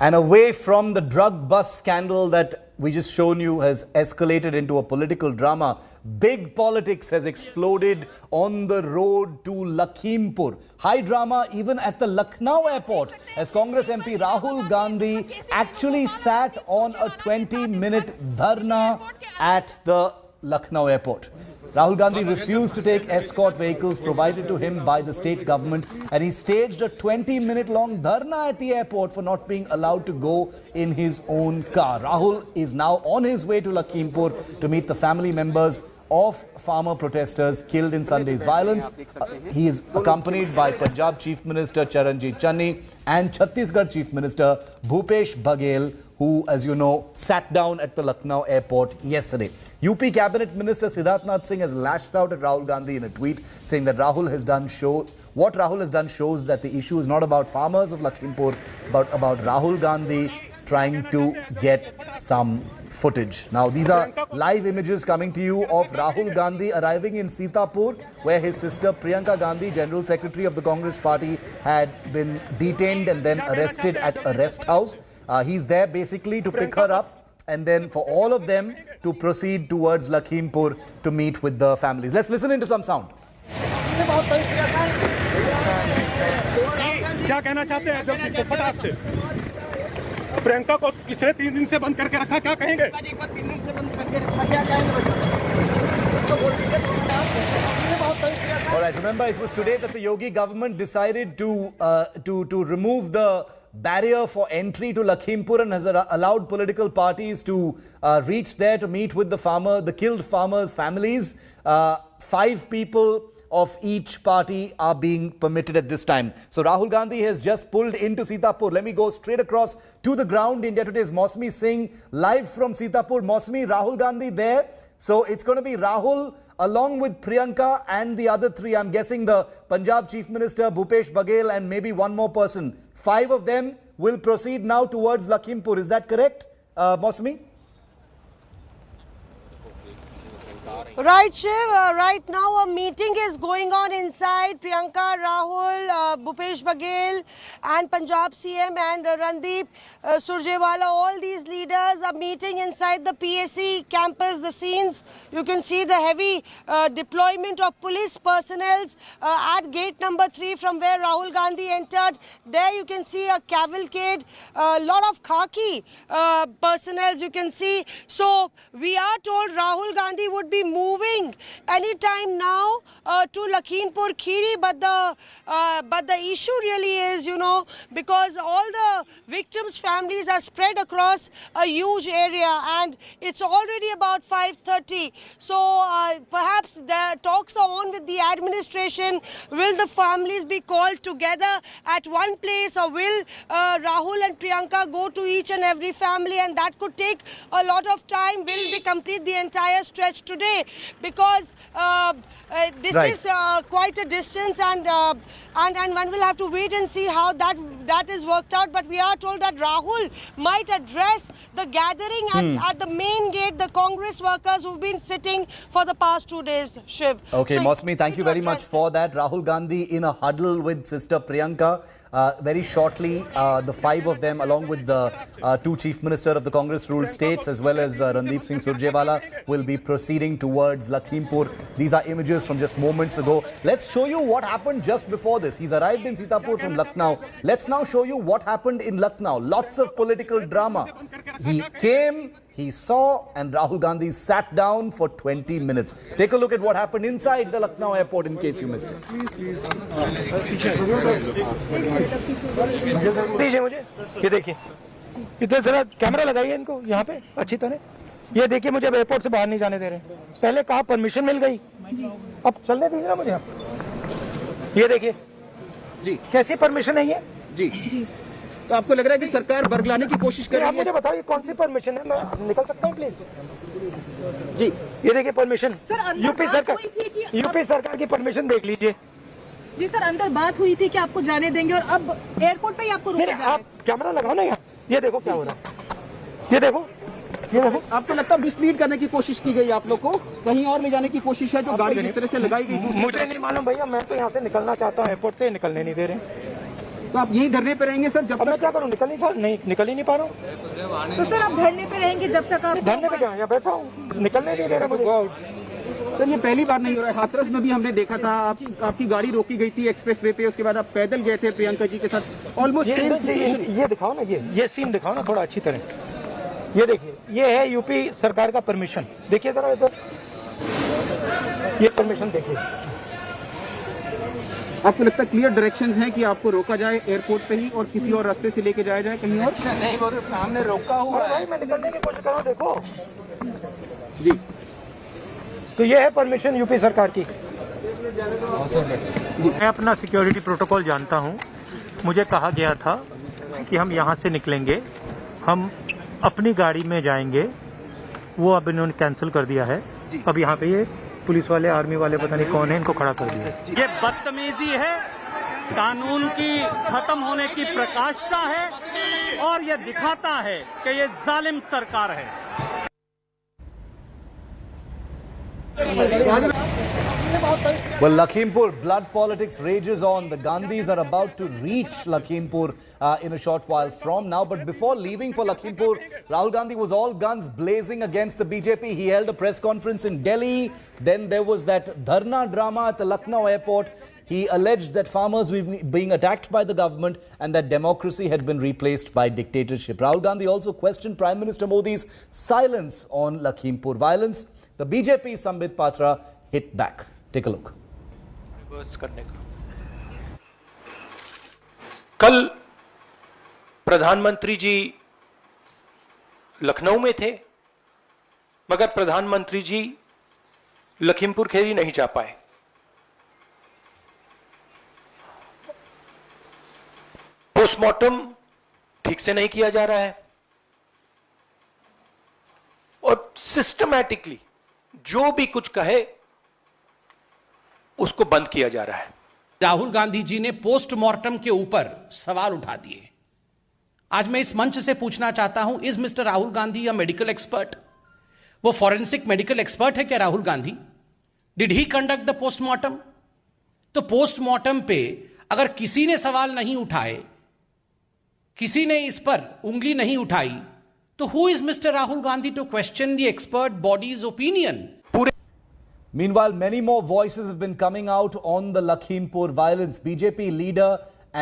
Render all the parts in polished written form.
And away from the drug bust scandal that we just shown you has escalated into a political drama, big politics has exploded on the road to Lakhimpur. High drama even at the Lucknow airport as Congress MP Rahul Gandhi actually sat on a 20-minute dharna at the Lucknow airport. Rahul Gandhi refused to take escort vehicles provided to him by the state government, and he staged a 20-minute-long dharna at the airport for not being allowed to go in his own car. Rahul is now on his way to Lakhimpur to meet the family members of farmer protesters killed in Sunday's violence. He is accompanied by Punjab Chief Minister Charanjit Channi and Chhattisgarh Chief Minister Bhupesh Baghel, who, as you know, sat down at the Lucknow airport yesterday. UP Cabinet Minister Siddharth Nath Singh has lashed out at Rahul Gandhi in a tweet, saying that what Rahul has done shows that the issue is not about farmers of Lakhimpur, but about Rahul Gandhi trying to get some footage. Now, these are live images coming to you of Rahul Gandhi arriving in Sitapur, where his sister Priyanka Gandhi, General Secretary of the Congress Party, had been detained and then arrested at a rest house. He's there basically to pick her up and then for all of them to proceed towards Lakhimpur to meet with the families. Let's listen into some sound. क्या कहना चाहते हैं जब फटाक से प्रियंका को पिछले 3 दिन से बंद करके रखा, क्या कहेंगे? All right, remember it was today that the Yogi government decided to remove the barrier for entry to Lakhimpur and has allowed political parties to reach there to meet with the killed farmers' families. 5 people of each party are being permitted at this time. So Rahul Gandhi has just pulled into Sitapur. Let me go straight across to the ground. India Today's Mosmi Singh live from Sitapur. Mosmi, Rahul Gandhi there. So it's going to be Rahul along with Priyanka and the other 3. I'm guessing the Punjab Chief Minister Bhupesh Baghel and maybe one more person. 5 of them will proceed now towards Lakhimpur. Is that correct, Mosmi? Right, Shiv. Right now a meeting is going on inside. Priyanka, Rahul, Bhupesh Baghel and Punjab CM and Randeep Surjewala, all these leaders are meeting inside the PAC campus. The scenes, you can see the heavy deployment of police personnel at gate number 3 from where Rahul Gandhi entered. There you can see a cavalcade, a lot of khaki personnel you can see. So we are told Rahul Gandhi would be moving anytime now to Lakhimpur Kheri, but the issue really is, you know, because all the victims' families are spread across a huge area and it's already about 5:30. So perhaps the talks are on with the administration. Will the families be called together at one place, or will Rahul and Priyanka go to each and every family, and that could take a lot of time? Will they complete the entire stretch today? Because this is quite a distance, and one will have to wait and see how that is worked out. But we are told that Rahul might address the gathering at the main gate, the Congress workers who've been sitting for the past 2 days, Shiv. Okay, so Mosmi, thank you very much for that. Rahul Gandhi in a huddle with sister Priyanka. Very shortly, the 5 of them, along with the 2 Chief Minister of the Congress-ruled states, as well as Randeep Singh Surjewala, will be proceeding towards Lakhimpur. These are images from just moments ago. Let's show you what happened just before this. He's arrived in Sitapur from Lucknow. Let's now show you what happened in Lucknow. Lots of political drama. He came, he saw, and Rahul Gandhi sat down for 20 minutes. Take a look at what happened inside the Lucknow airport in case you missed it. दीजिए मुझे, ये देखिए, इधर जरा camera लगाइए इनको यहाँ पे अच्छी तरह। ये देखिए, मुझे एयरपोर्ट से बाहर नहीं जाने दे रहे। पहले कहा परमिशन मिल गई, अब चलने दीजिए ना मुझे। ये देखिए जी, कैसी परमिशन है ये जी? तो आपको लग रहा है कि सरकार बरगलाने की कोशिश कर रही है? आप मुझे बताओ, ये कौन सी परमिशन है? मैं निकल सकता हूँ प्लीज? जी, ये देखिए परमिशन, यूपी सरकार की परमिशन देख लीजिए। जी सर, अंदर बात हुई थी कि आपको जाने देंगे और अब एयरपोर्ट पे ही आपको रोका जा रहा है। आप कैमरा लगाओ ना यहाँ, ये देखो क्या हो रहा है, ये देखो, ये देखो। आपको लगता है मिसलीड करने की कोशिश की गई, आप लोग को कहीं और ले जाने की कोशिश है जो गाड़ी इस तरह से लगाई गई? मुझे नहीं मालूम भैया, मैं तो यहाँ से निकलना चाहता हूँ, एयरपोर्ट से निकलने नहीं दे रहे। तो आप यही धरने पे रहेंगे सर जब अब मैं तक? क्या करूँ, निकल ही नहीं पा रहा हूँ। तो सर आप धरने पे रहेंगे जब तक आप धरने पे क्या, यहाँ बैठा हूँ, निकलने नहीं दे रहा मुझे। सर ये पहली बार नहीं हो रहा है। हाथरस में भी हमने देखा था, आपकी गाड़ी रोकी गई थी एक्सप्रेस वे पे, उसके बाद आप पैदल गए थे प्रियंका जी के साथ। Almost same situation. ये दिखाओ ना, ये सीन दिखाओ ना थोड़ा अच्छी तरह। ये देखिए, ये है यूपी सरकार का परमिशन, देखिए जरा इधर, ये परमिशन देखिए। आपको लगता है क्लियर डायरेक्शंस हैं कि आपको रोका जाए एयरपोर्ट पे ही और किसी और रास्ते से लेके जाया जाए कहीं और? नहीं, वो तो सामने रोका हुआ है। भाई मैं निकलने की कोशिश कर रहा हूँ, देखो जी। तो ये है परमिशन यूपी सरकार की। मैं अपना सिक्योरिटी प्रोटोकॉल जानता हूँ। मुझे कहा गया था कि हम यहाँ से निकलेंगे, हम अपनी गाड़ी में जाएंगे, वो अब इन्होंने कैंसिल कर दिया है। अब यहाँ पे ये पुलिस वाले, आर्मी वाले, पता नहीं कौन है, इनको खड़ा कर दिया। ये बदतमीजी है, कानून की खत्म होने की प्रकाशता है और ये दिखाता है कि ये जालिम सरकार है। Well, Lakhimpur, blood politics rages on. The Gandhis are about to reach Lakhimpur in a short while from now. But before leaving for Lakhimpur, Rahul Gandhi was all guns blazing against the BJP. He held a press conference in Delhi. Then there was that dharna drama at the Lucknow airport. He alleged that farmers were being attacked by the government and that democracy had been replaced by dictatorship. Rahul Gandhi also questioned Prime Minister Modi's silence on Lakhimpur violence. The BJP Sambit Patra hit back. Take a look. करने का कल प्रधानमंत्री जी लखनऊ में थे, मगर प्रधानमंत्री जी लखीमपुर खीरी नहीं जा पाए। पोस्टमार्टम ठीक से नहीं किया जा रहा है और सिस्टमैटिकली जो भी कुछ कहे उसको बंद किया जा रहा है। राहुल गांधी जी ने पोस्टमार्टम के ऊपर सवाल उठा दिए। आज मैं इस मंच से पूछना चाहता हूं, is mister Rahul Gandhi a medical expert? वो फॉरेंसिक मेडिकल एक्सपर्ट है क्या Rahul Gandhi? Did he conduct the postmortem? तो पोस्टमार्टम पे अगर किसी ने सवाल नहीं उठाए, किसी ने इस पर उंगली नहीं उठाई, तो who is mister Rahul Gandhi to question the expert bodies opinion? Meanwhile, many more voices have been coming out on the Lakhimpur violence. BJP leader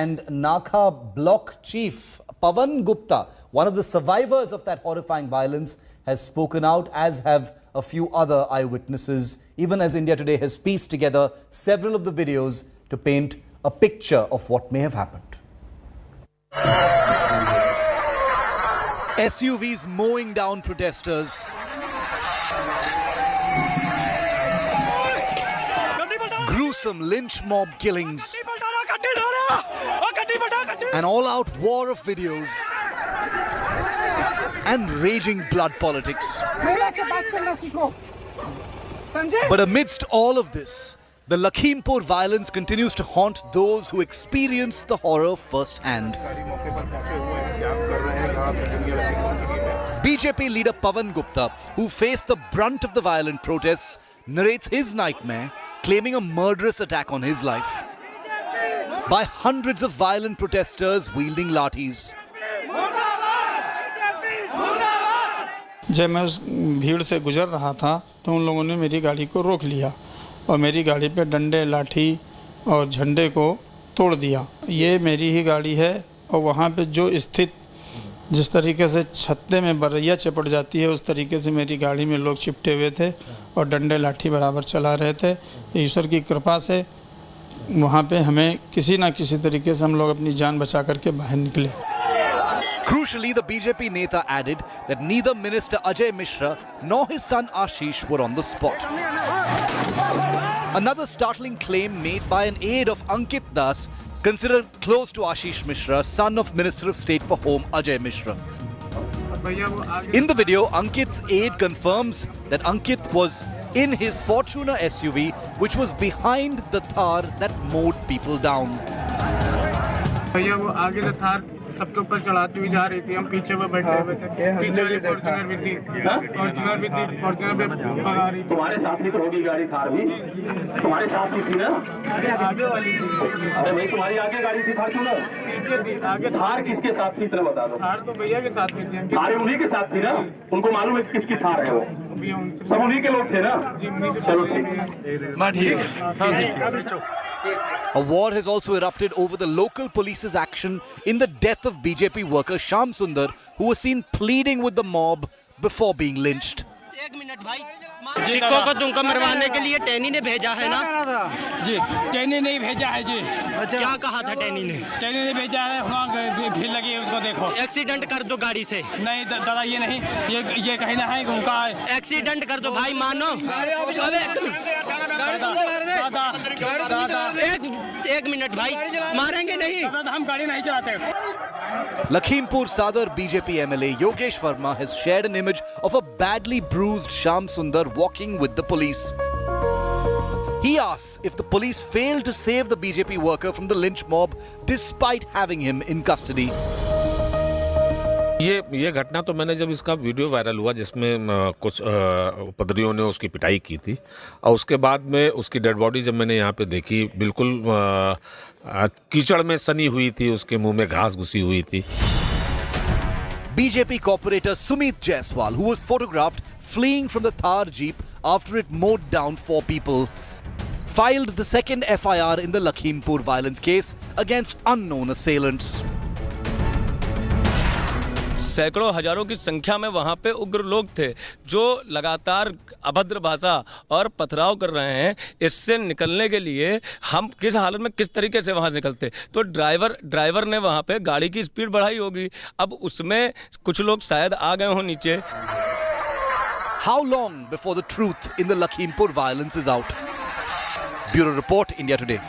and Nakha block chief Pavan Gupta, one of the survivors of that horrifying violence, has spoken out, as have a few other eyewitnesses, even as India Today has pieced together several of the videos to paint a picture of what may have happened. SUVs mowing down protesters. Gruesome lynch mob killings. An all-out war of videos. And raging blood politics. But amidst all of this, the Lakhimpur violence continues to haunt those who experience the horror firsthand. BJP leader Pavan Gupta, who faced the brunt of the violent protests, narrates his nightmare, claiming a murderous attack on his life by hundreds of violent protesters wielding lathis. जब मैं उस भीड़ से गुजर रहा था तो उन लोगों ने मेरी गाड़ी को रोक लिया और मेरी गाड़ी पे डंडे, लाठी और झंडे को तोड़ दिया। ये मेरी ही गाड़ी है और वहाँ पे जो स्थित जिस तरीके से छत्ते में बरैया चिपट जाती है उस तरीके से मेरी गाड़ी में लोग चिपटे हुए थे और डंडे लाठी बराबर चला रहे थे। ईश्वर की कृपा से वहाँ पे हमें किसी ना किसी तरीके से हम लोग अपनी जान बचा करके बाहर निकले। Crucially, the BJP Neta added that neither Minister Ajay Mishra nor his son Ashish were on the spot. Another startling claim made by an aide of Ankit Das, considered close to Ashish Mishra, son of Minister of State for Home Ajay Mishra. In the video, Ankit's aide confirms that Ankit was in his Fortuner SUV, which was behind the Thar that mowed people down. सबके ऊपर चढ़ाती हुई जा रही थी, हम पीछे पे बैठे हुए थे, पीछे वाली फॉर्च्यूनर भी थी, फॉर्च्यूनर पे भगा रही थी। तुम्हारे साथ ही तो होगी गाड़ी, थार भी तुम्हारे साथ ही थी ना? आगे वाली थी। अरे भाई तुम्हारी आगे गाड़ी थी फॉर्च्यूनर, पीछे थी, आगे थार किसके साथ थी इतना बता दो। थार तो भैया के साथ में थी। थार उन्हीं के साथ थी ना? उनको मालूम है किसकी थार है वो? सब उन्हीं के लोग थे ना? चलो ठीक। A war has also erupted over the local police's action in the death of BJP worker Shyam Sundar, who was seen pleading with the mob before being lynched. एक मिनट भाई, सिक्कों को तुमको मरवाने के लिए टैनी ने भेजा है ना? जी टैनी नहीं भेजा है जी। क्या कहा था टैनी ने? टैनी ने भेजा है, वहाँ भीड़ लगी है, उसको देखो। एक्सीडेंट कर दो गाड़ी से। नहीं दादा ये नहीं, ये कहना है कि उनका एक्सीडेंट कर दो भाई, मानो। एक मिनट भाई, मारेंगे नहीं दादा, हम गाड़ी नहीं चलाते। Lakhimpur Sadar BJP MLA Yogesh Verma has shared an image of a badly bruised Shyam Sundar walking with the police. He asks if the police failed to save the BJP worker from the lynch mob despite having him in custody. ये घटना तो मैंने जब इसका video viral हुआ जिसमें कुछ उपद्रवियों ने उसकी पिटाई की थी, और उसके बाद में उसकी डेड बॉडी जब मैंने यहाँ पे देखी, बिल्कुल कीचड़ में सनी हुई थी, उसके मुंह में घास घुसी हुई थी। BJP corporator Sumit Jaiswal, who was photographed fleeing from the Thar Jeep after it mowed down 4 people, filed the second FIR in the Lakhimpur violence case against unknown assailants. सैकड़ों हजारों की संख्या में वहां पे उग्र लोग थे जो लगातार अभद्र भाषा और पथराव कर रहे हैं। इससे निकलने के लिए हम किस हालत में किस तरीके से वहां निकलते, तो ड्राइवर ने वहां पे गाड़ी की स्पीड बढ़ाई होगी, अब उसमें कुछ लोग शायद आ गए हों नीचे। How long before the truth in the Lakhimpur violence is out? Bureau Report, India Today.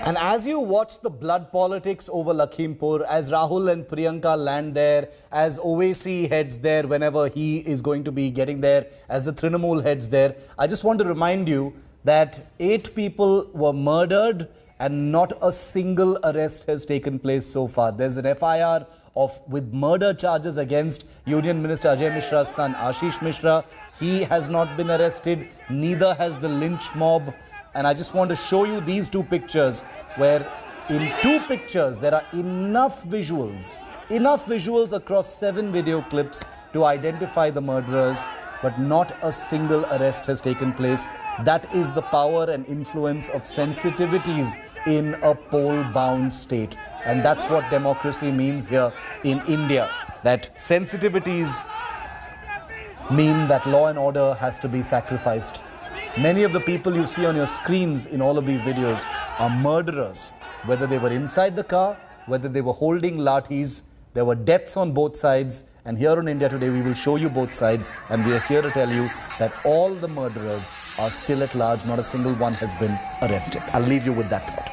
And as you watch the blood politics over Lakhimpur, as Rahul and Priyanka land there, as Owaisi heads there whenever he is going to be getting there, as the Trinamool heads there, I just want to remind you that 8 people were murdered and not a single arrest has taken place so far. There's an FIR with murder charges against Union Minister Ajay Mishra's son Ashish Mishra. He has not been arrested, neither has the lynch mob. And I just want to show you these 2 pictures where in 2 pictures there are enough visuals across 7 video clips to identify the murderers, but not a single arrest has taken place. That is the power and influence of sensitivities in a poll-bound state. And that's what democracy means here in India, that sensitivities mean that law and order has to be sacrificed. Many of the people you see on your screens in all of these videos are murderers, whether they were inside the car, whether they were holding lathis. There were deaths on both sides, and here on India Today we will show you both sides, and we are here to tell you that all the murderers are still at large. Not a single one has been arrested. I'll leave you with that thought.